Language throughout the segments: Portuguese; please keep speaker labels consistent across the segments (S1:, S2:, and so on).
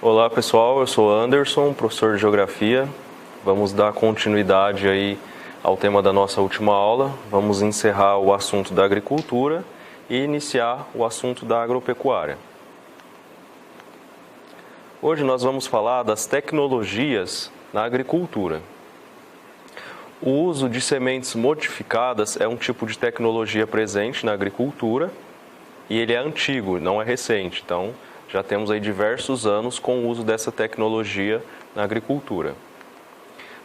S1: Olá pessoal, eu sou Anderson, professor de Geografia. Vamos dar continuidade aí ao tema da nossa última aula. Vamos encerrar o assunto da agricultura e iniciar o assunto da agropecuária. Hoje nós vamos falar das tecnologias na agricultura. O uso de sementes modificadas é um tipo de tecnologia presente na agricultura e ele é antigo, não é recente. Então, já temos aí diversos anos com o uso dessa tecnologia na agricultura.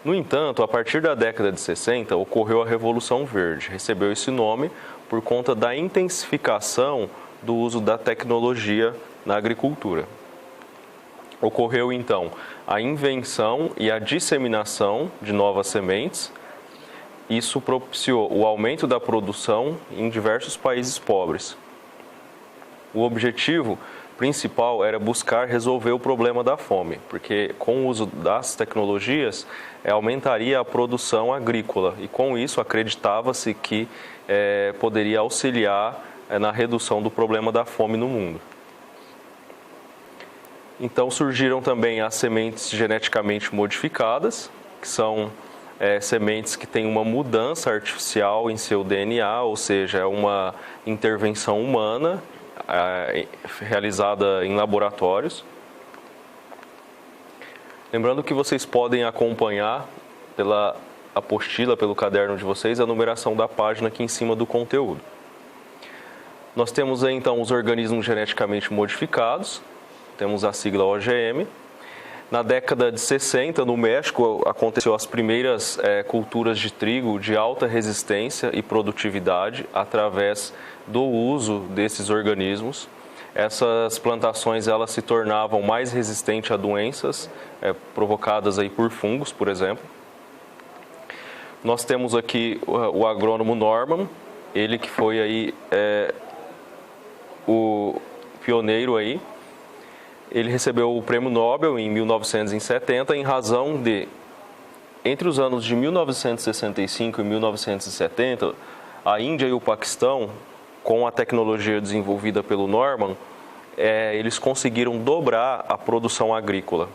S1: No entanto, a partir da década de 60, ocorreu a Revolução Verde. Recebeu esse nome por conta da intensificação do uso da tecnologia na agricultura. Ocorreu, então, a invenção e a disseminação de novas sementes. Isso propiciou o aumento da produção em diversos países pobres. O objetivo principal era buscar resolver o problema da fome, porque com o uso das tecnologias aumentaria a produção agrícola e com isso acreditava-se que poderia auxiliar na redução do problema da fome no mundo. Então surgiram também as sementes geneticamente modificadas, que são sementes que têm uma mudança artificial em seu DNA, ou seja, é uma intervenção humana realizada em laboratórios. Lembrando que vocês podem acompanhar pela apostila, pelo caderno de vocês, a numeração da página aqui em cima do conteúdo. Nós temos aí, então, os organismos geneticamente modificados, temos a sigla OGM. Na década de 60, no México, aconteceu as primeiras culturas de trigo de alta resistência e produtividade através do uso desses organismos. Essas plantações elas se tornavam mais resistentes a doenças provocadas aí por fungos, por exemplo. Nós temos aqui o agrônomo Norman, ele que foi aí o pioneiro aí. Ele recebeu o Prêmio Nobel em 1970 em razão de, entre os anos de 1965 e 1970, a Índia e o Paquistão, com a tecnologia desenvolvida pelo Norman, eles conseguiram dobrar a produção agrícola.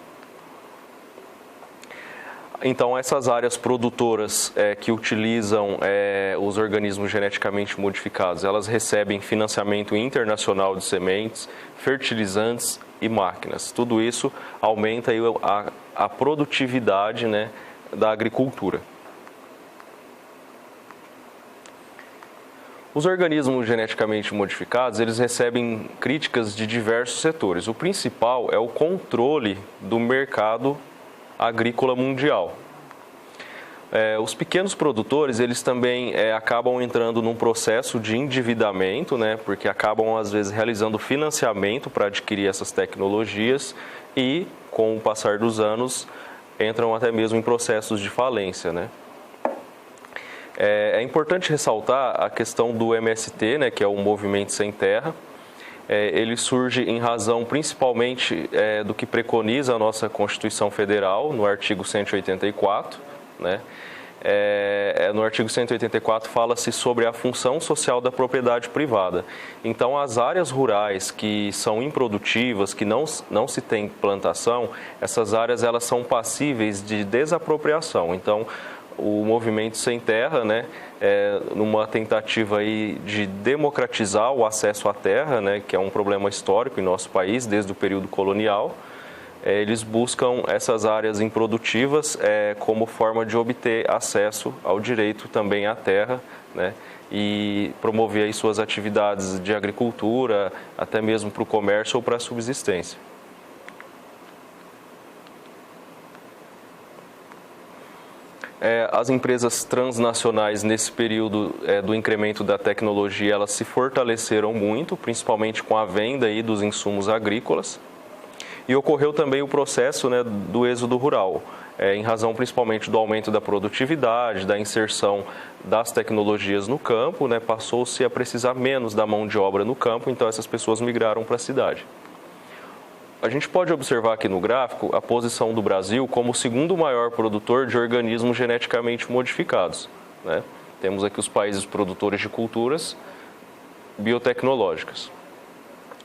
S1: Então, essas áreas produtoras que utilizam os organismos geneticamente modificados, elas recebem financiamento internacional de sementes, fertilizantes e máquinas. Tudo isso aumenta aí a produtividade, né, da agricultura. Os organismos geneticamente modificados, eles recebem críticas de diversos setores. O principal é o controle do mercado agrícola mundial. Os pequenos produtores, eles também acabam entrando num processo de endividamento, né, porque acabam, às vezes, realizando financiamento para adquirir essas tecnologias e, com o passar dos anos, entram até mesmo em processos de falência, né. É importante ressaltar a questão do MST, né, que é o Movimento Sem Terra. Ele surge em razão principalmente do que preconiza a nossa Constituição Federal, no artigo 184, né? No artigo 184 fala-se sobre a função social da propriedade privada. Então, as áreas rurais que são improdutivas, que não se tem plantação, essas áreas elas são passíveis de desapropriação. Então, o Movimento Sem Terra, né, numa tentativa aí de democratizar o acesso à terra, né, que é um problema histórico em nosso país desde o período colonial, eles buscam essas áreas improdutivas como forma de obter acesso ao direito também à terra, né, e promover aí suas atividades de agricultura, até mesmo para o comércio ou para a subsistência. As empresas transnacionais, nesse período do incremento da tecnologia, elas se fortaleceram muito, principalmente com a venda aí dos insumos agrícolas. E ocorreu também o processo, né, do êxodo rural, em razão principalmente do aumento da produtividade, da inserção das tecnologias no campo, né, passou-se a precisar menos da mão de obra no campo, então essas pessoas migraram para a cidade. A gente pode observar aqui no gráfico a posição do Brasil como o segundo maior produtor de organismos geneticamente modificados, né? Temos aqui os países produtores de culturas biotecnológicas.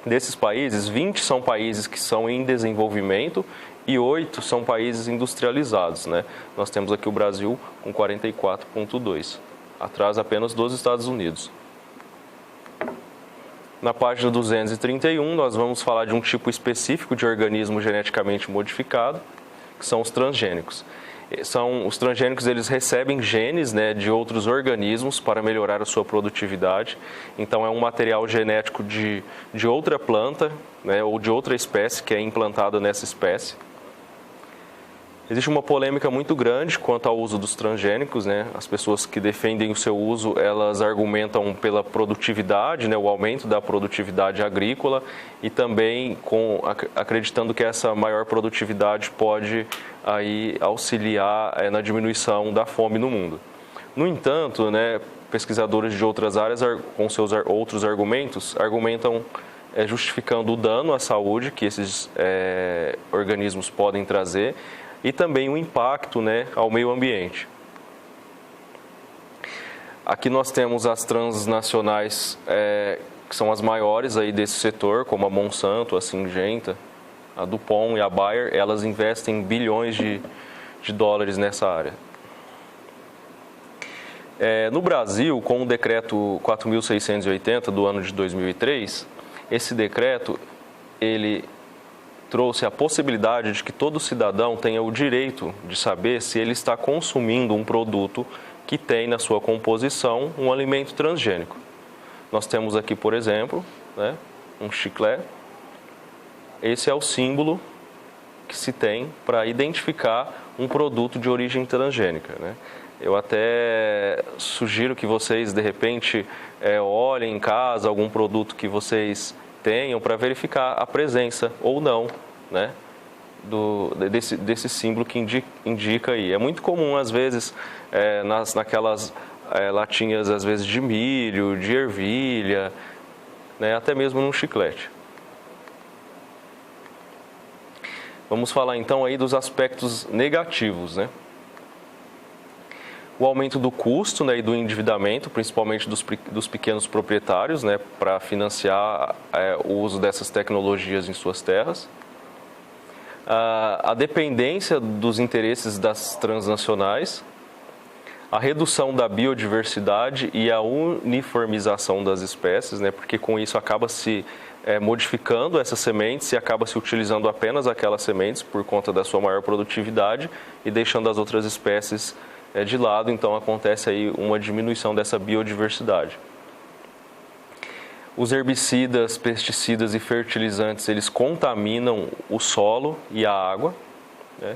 S1: Desses países, 20 são países que são em desenvolvimento e 8 são países industrializados, né? Nós temos aqui o Brasil com 44,2, atrás apenas dos Estados Unidos. Na página 231, nós vamos falar de um tipo específico de organismo geneticamente modificado, que são os transgênicos. Os transgênicos, eles recebem genes, né, de outros organismos para melhorar a sua produtividade. Então, é um material genético de outra planta, né, ou de outra espécie que é implantado nessa espécie. Existe uma polêmica muito grande quanto ao uso dos transgênicos, né? As pessoas que defendem o seu uso, elas argumentam pela produtividade, né? O aumento da produtividade agrícola e também acreditando que essa maior produtividade pode aí auxiliar na diminuição da fome no mundo. No entanto, né, pesquisadores de outras áreas, com seus outros argumentos, argumentam justificando o dano à saúde que esses organismos podem trazer e também o impacto, né, ao meio ambiente. Aqui nós temos as transnacionais, que são as maiores aí desse setor, como a Monsanto, a Syngenta, a DuPont e a Bayer. Elas investem bilhões de dólares nessa área. No Brasil, com o decreto 4.680 do ano de 2003, esse decreto, ele trouxe a possibilidade de que todo cidadão tenha o direito de saber se ele está consumindo um produto que tem na sua composição um alimento transgênico. Nós temos aqui, por exemplo, né, um chiclete. Esse é o símbolo que se tem para identificar um produto de origem transgênica, né? Eu até sugiro que vocês, de repente, olhem em casa algum produto que vocês tenham para verificar a presença ou não, né, desse símbolo que indica aí. É muito comum, às vezes, naquelas latinhas, às vezes, de milho, de ervilha, né, até mesmo num chiclete. Vamos falar, então, aí dos aspectos negativos, né? O aumento do custo, né, e do endividamento, principalmente dos pequenos proprietários, né, para financiar o uso dessas tecnologias em suas terras. A dependência dos interesses das transnacionais, a redução da biodiversidade e a uniformização das espécies, né, porque com isso acaba se modificando essas sementes e acaba se utilizando apenas aquelas sementes por conta da sua maior produtividade e deixando as outras espécies de lado, então acontece aí uma diminuição dessa biodiversidade. Os herbicidas, pesticidas e fertilizantes, eles contaminam o solo e a água, né?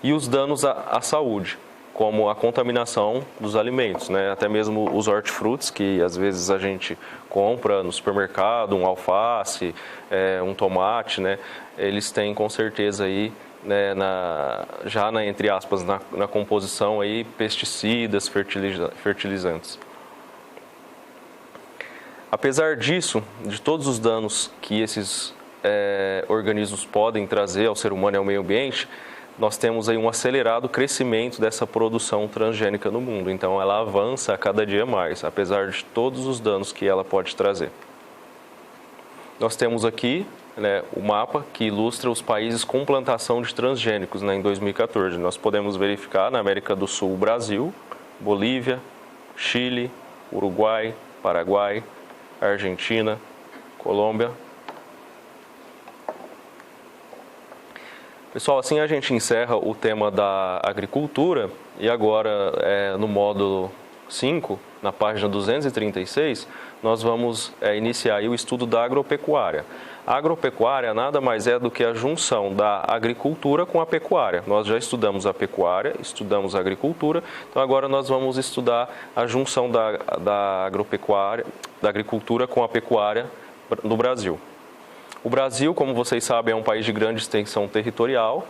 S1: E os danos à saúde, como a contaminação dos alimentos, né? Até mesmo os hortifrutis, que às vezes a gente compra no supermercado, um alface, um tomate, né? Eles têm com certeza aí, né, entre aspas, na composição aí, pesticidas, fertilizantes. Apesar disso, de todos os danos que esses organismos podem trazer ao ser humano e ao meio ambiente, nós temos aí um acelerado crescimento dessa produção transgênica no mundo. Então, ela avança a cada dia mais, apesar de todos os danos que ela pode trazer. Nós temos aqui, né, o mapa que ilustra os países com plantação de transgênicos, né, em 2014. Nós podemos verificar na América do Sul o Brasil, Bolívia, Chile, Uruguai, Paraguai, Argentina, Colômbia. Pessoal, assim a gente encerra o tema da agricultura e agora no módulo 5, na página 236, nós vamos iniciar aí o estudo da agropecuária. A agropecuária nada mais é do que a junção da agricultura com a pecuária. Nós já estudamos a pecuária, estudamos a agricultura, então agora nós vamos estudar a junção da agropecuária, da agricultura com a pecuária no Brasil. O Brasil, como vocês sabem, é um país de grande extensão territorial.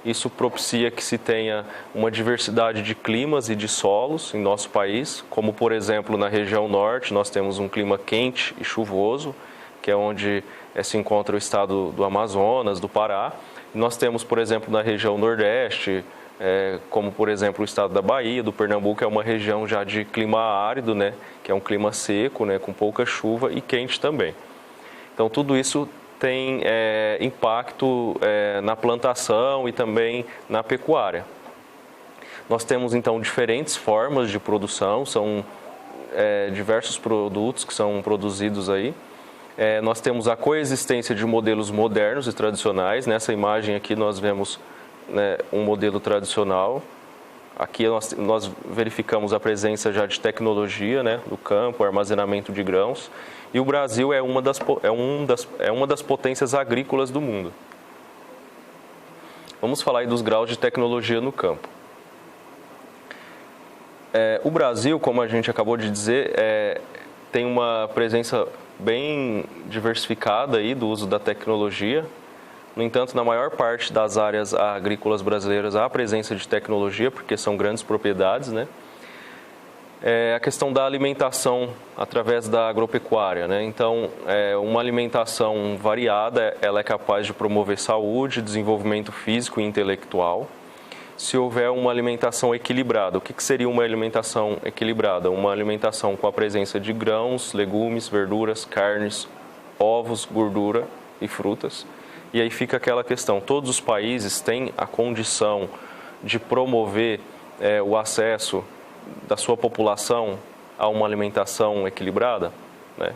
S1: Isso propicia que se tenha uma diversidade de climas e de solos em nosso país, como, por exemplo, na região norte, nós temos um clima quente e chuvoso, que é onde se encontra o estado do Amazonas, do Pará. E nós temos, por exemplo, na região nordeste, como, por exemplo, o estado da Bahia, do Pernambuco, é uma região já de clima árido, né, que é um clima seco, né, com pouca chuva e quente também. Então, tudo isso tem impacto na plantação e também na pecuária. Nós temos, então, diferentes formas de produção, são diversos produtos que são produzidos aí. Nós temos a coexistência de modelos modernos e tradicionais. Nessa imagem aqui nós vemos, né, um modelo tradicional. Aqui nós verificamos a presença já de tecnologia, né, no campo, armazenamento de grãos. E o Brasil é uma das potências agrícolas do mundo. Vamos falar aí dos graus de tecnologia no campo. O Brasil, como a gente acabou de dizer, tem uma presença bem diversificada aí do uso da tecnologia. No entanto, na maior parte das áreas agrícolas brasileiras há a presença de tecnologia, porque são grandes propriedades, né? A questão da alimentação através da agropecuária, né? Então, uma alimentação variada, ela é capaz de promover saúde, desenvolvimento físico e intelectual. Se houver uma alimentação equilibrada, o que seria uma alimentação equilibrada? Uma alimentação com a presença de grãos, legumes, verduras, carnes, ovos, gordura e frutas. E aí fica aquela questão, todos os países têm a condição de promover o acesso da sua população a uma alimentação equilibrada, né?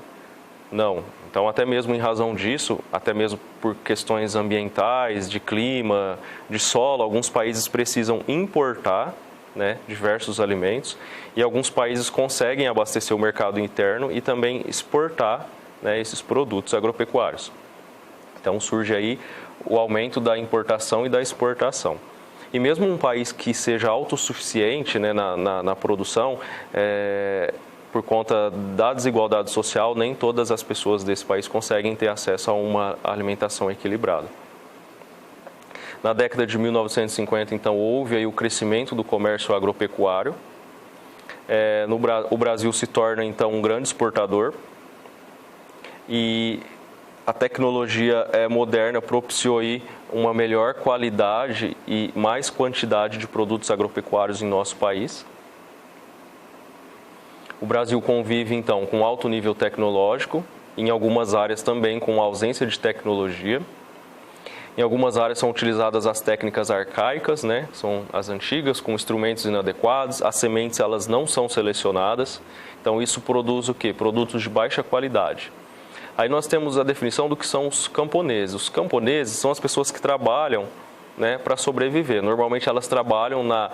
S1: Não. Então, até mesmo em razão disso, até mesmo por questões ambientais, de clima, de solo, alguns países precisam importar, né, diversos alimentos, e alguns países conseguem abastecer o mercado interno e também exportar, né, esses produtos agropecuários. Então, surge aí o aumento da importação e da exportação. E mesmo um país que seja autossuficiente, né, na produção, por conta da desigualdade social, nem todas as pessoas desse país conseguem ter acesso a uma alimentação equilibrada. Na década de 1950, então, houve aí o crescimento do comércio agropecuário. O Brasil se torna, então, um grande exportador. E a tecnologia moderna propiciou aí uma melhor qualidade e mais quantidade de produtos agropecuários em nosso país. O Brasil convive, então, com alto nível tecnológico, em algumas áreas também com ausência de tecnologia. Em algumas áreas são utilizadas as técnicas arcaicas, né? São as antigas, com instrumentos inadequados. As sementes, elas não são selecionadas. Então, isso produz o quê? Produtos de baixa qualidade. Aí nós temos a definição do que são os camponeses. Os camponeses são as pessoas que trabalham, né, para sobreviver. Normalmente elas trabalham na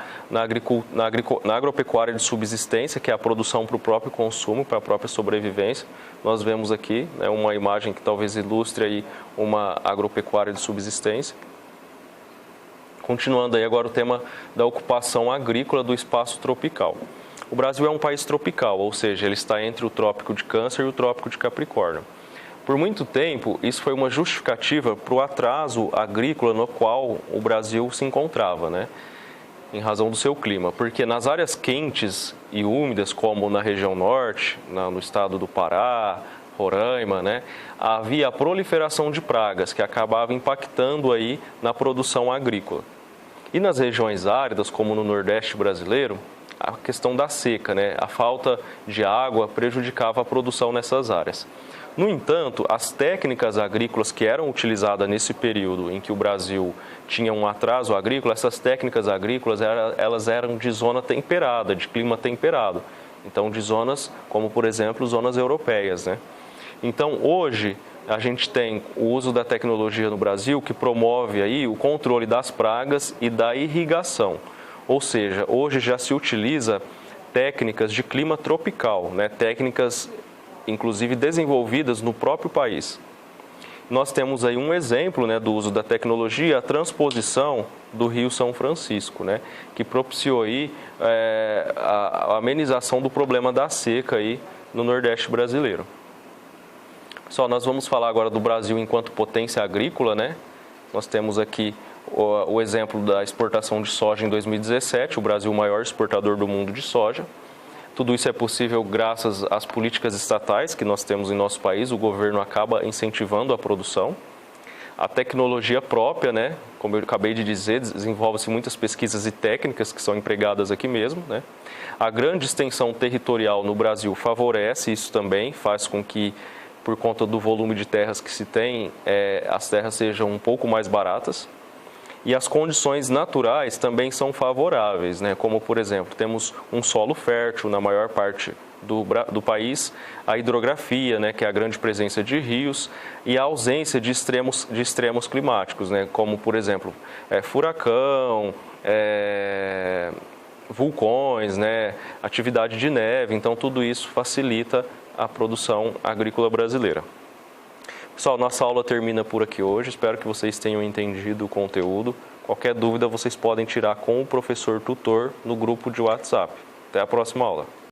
S1: agropecuária de subsistência, que é a produção para o próprio consumo, para a própria sobrevivência. Nós vemos aqui, né, uma imagem que talvez ilustre aí uma agropecuária de subsistência. Continuando aí agora o tema da ocupação agrícola do espaço tropical. O Brasil é um país tropical, ou seja, ele está entre o trópico de Câncer e o trópico de Capricórnio. Por muito tempo, isso foi uma justificativa para o atraso agrícola no qual o Brasil se encontrava, né? Em razão do seu clima. Porque nas áreas quentes e úmidas, como na região norte, no estado do Pará, Roraima, né, havia a proliferação de pragas que acabava impactando aí na produção agrícola. E nas regiões áridas, como no Nordeste brasileiro, a questão da seca, né, a falta de água prejudicava a produção nessas áreas. No entanto, as técnicas agrícolas que eram utilizadas nesse período em que o Brasil tinha um atraso agrícola, essas técnicas agrícolas elas eram de zona temperada, de clima temperado. Então, de zonas como, por exemplo, zonas europeias, né? Então, hoje, a gente tem o uso da tecnologia no Brasil que promove aí o controle das pragas e da irrigação. Ou seja, hoje já se utiliza técnicas de clima tropical, né? Técnicas inclusive desenvolvidas no próprio país. Nós temos aí um exemplo, né, do uso da tecnologia, a transposição do Rio São Francisco, né, que propiciou aí, a amenização do problema da seca aí no Nordeste brasileiro. Pessoal, nós vamos falar agora do Brasil enquanto potência agrícola, né? Nós temos aqui o exemplo da exportação de soja em 2017, o Brasil o maior exportador do mundo de soja. Tudo isso é possível graças às políticas estatais que nós temos em nosso país, o governo acaba incentivando a produção. A tecnologia própria, né, como eu acabei de dizer, desenvolve-se muitas pesquisas e técnicas que são empregadas aqui mesmo, né? A grande extensão territorial no Brasil favorece isso também, faz com que por conta do volume de terras que se tem, as terras sejam um pouco mais baratas. E as condições naturais também são favoráveis, né? Como, por exemplo, temos um solo fértil na maior parte do país, a hidrografia, né, que é a grande presença de rios, e a ausência de extremos climáticos, né? Como, por exemplo, furacão, vulcões, né? Atividade de neve. Então, tudo isso facilita a produção agrícola brasileira. Pessoal, nossa aula termina por aqui hoje. Espero que vocês tenham entendido o conteúdo. Qualquer dúvida vocês podem tirar com o professor tutor no grupo de WhatsApp. Até a próxima aula.